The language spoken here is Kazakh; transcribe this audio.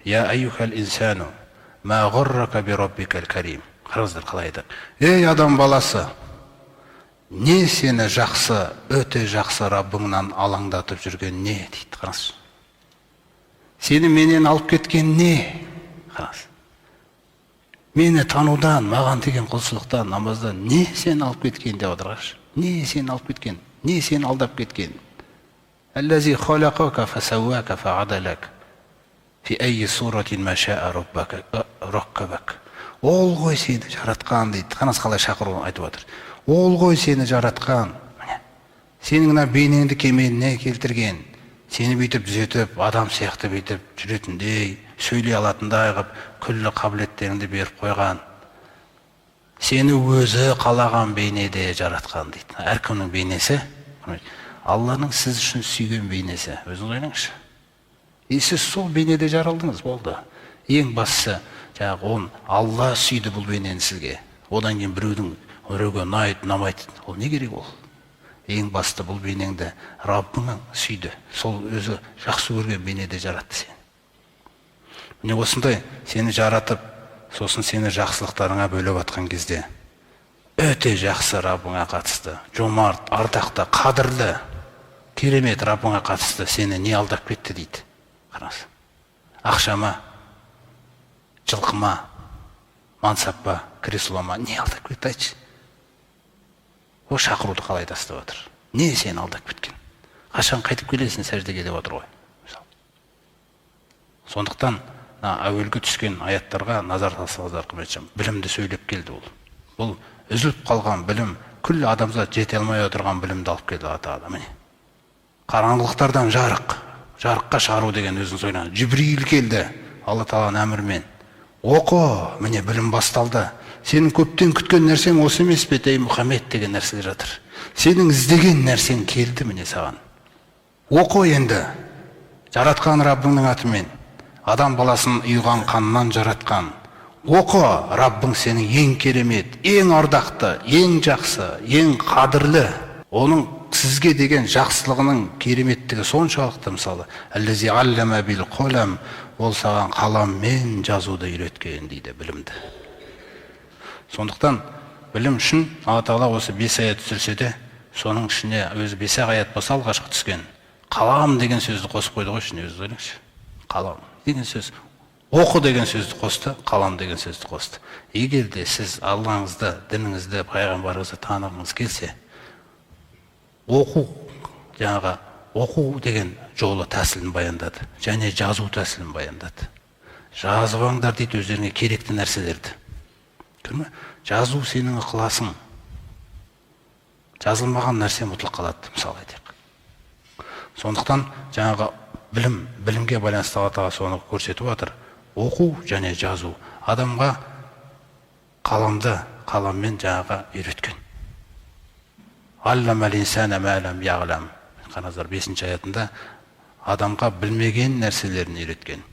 Я айюхал инсану, ма ғуррака би роббикал карим. Қараңыздар қалай айтады. Ей адам баласы, не сені жақсы, өте жақсы Раббыңнан алаңдатып жүрген не дейді. Қараңыз. Сені менен алып кеткен не? Қараңыз. Мені танудан, маған деген құлшылықтан, намаздан не сені алып кеткен деп отырғаш? Не сені алып кеткен? Не сені алдап кеткен? Аллази халақака фасауака фаадалак. Фи айи суратин ма шаа раккабак. Ол ғой сені жаратқан дейді. Қараңыз қалай шақыру айтып отыр. Ол ғой сені жаратқан. Сенің бейнеңді кемеліне келтірген. Сені бүйтіп түзетіп, адам сияқты бүйтіп жүретіндей, сөйлей алатындай қылып, күллі қабілеттеріңді беріп қойған. Сені өзі қалаған бейнеде жаратқан дейді. Әркімнің бейнесі, Алланың сіз үшін сүйген бейнесі. Өзіңіз ойлаңызшы. Сіз сол бейнеде жаралдыңыз, болды. Ең бастысы, Алла сүйді бұл бейнені сізге. Одан кейін біреуге ұнайды, ұнамайды. Ол не керек ол? Ең басты бұл бейнеңді Раббыңның сүйді. Сол өзі жақсы көрген бейнеде жаратты сені. Міне осындай сені жаратып, сосын сені жақсылықтарыңа бөліп атқан кезде өте жақсы Раббыңа қатысты, жомарт, ардақты, қадірлі, керемет Раббыңа қатысты сені не алдап кетті дейді. Қараңыз. Ақшама, жылқыма, мансапқа, креслома не алдап кетті айтшы? О шақыруды қалай тастап отыр? Не сені алдап кеткен? Қашан қайтып келесің сәждеге деп отыр ғой. Сондықтан әуелгі түскен аяттарға назар салсаңыздар, құрметжан, білімді сөйлеп келді ол. Бұл үзіліп қалған білім, күллі адамзат жете алмай отырған білімді алып келді ата адам. Қараңғылықтардан жарыққа шығару деген өзіңіз ойлаңыз. Жибрил келді Алла Тағаланың әмірімен. Оқы, міне білім басталды. Сенің көптен күткен нәрсең осы емес пе, ей Мұхаммед деген нәрсе жатыр. Сенің іздеген нәрсең келді міне саған. Оқы енді. Жаратқан Раббыңның атымен. Адам баласын ұйыған қаннан жаратқан. Оқы, Раббың сенің ең керемет, ең ардақты, ең жақсы, ең қадірлі. Оның сізге деген жақсылығының кереметтігі соншалықты, мысалы, Аллази аллама бил қолам, ол саған қаламмен жазуды үйреткен дейді білімді. Сондықтан білім үшін Алла Тағала осы 5 аят түсірсе де, соның ішіне өзі 5 аят болса алғашқы түскен қалам деген сөзді қосып қойды ғой ішіне, өзі ойлаңызшы. Қалам деген сөз. Оқы деген сөзді қосты, қалам деген сөзді қосты. Егер де сіз Аллаңызды, дініңізді, пайғамбарыңызды танығыңыз келсе, оқу деген жолы тәсілін баяндады, және жазу тәсілін баяндады. Жазып алыңдар дейді өздеріңе керекті нәрселерді. Жазу сенің ықыласың. Жазылмаған нәрсе мұтлақ қалады, мысалы айтайық. Сондықтан білімге байланысты Алла Тағала соны көрсетіп отыр. Оқу және жазу адамға қаламды қаламмен үйреткен. Алламал инсана ма лам яғлам. Қараңыздар 5 аятында адамға білмеген нәрселерін үйреткен.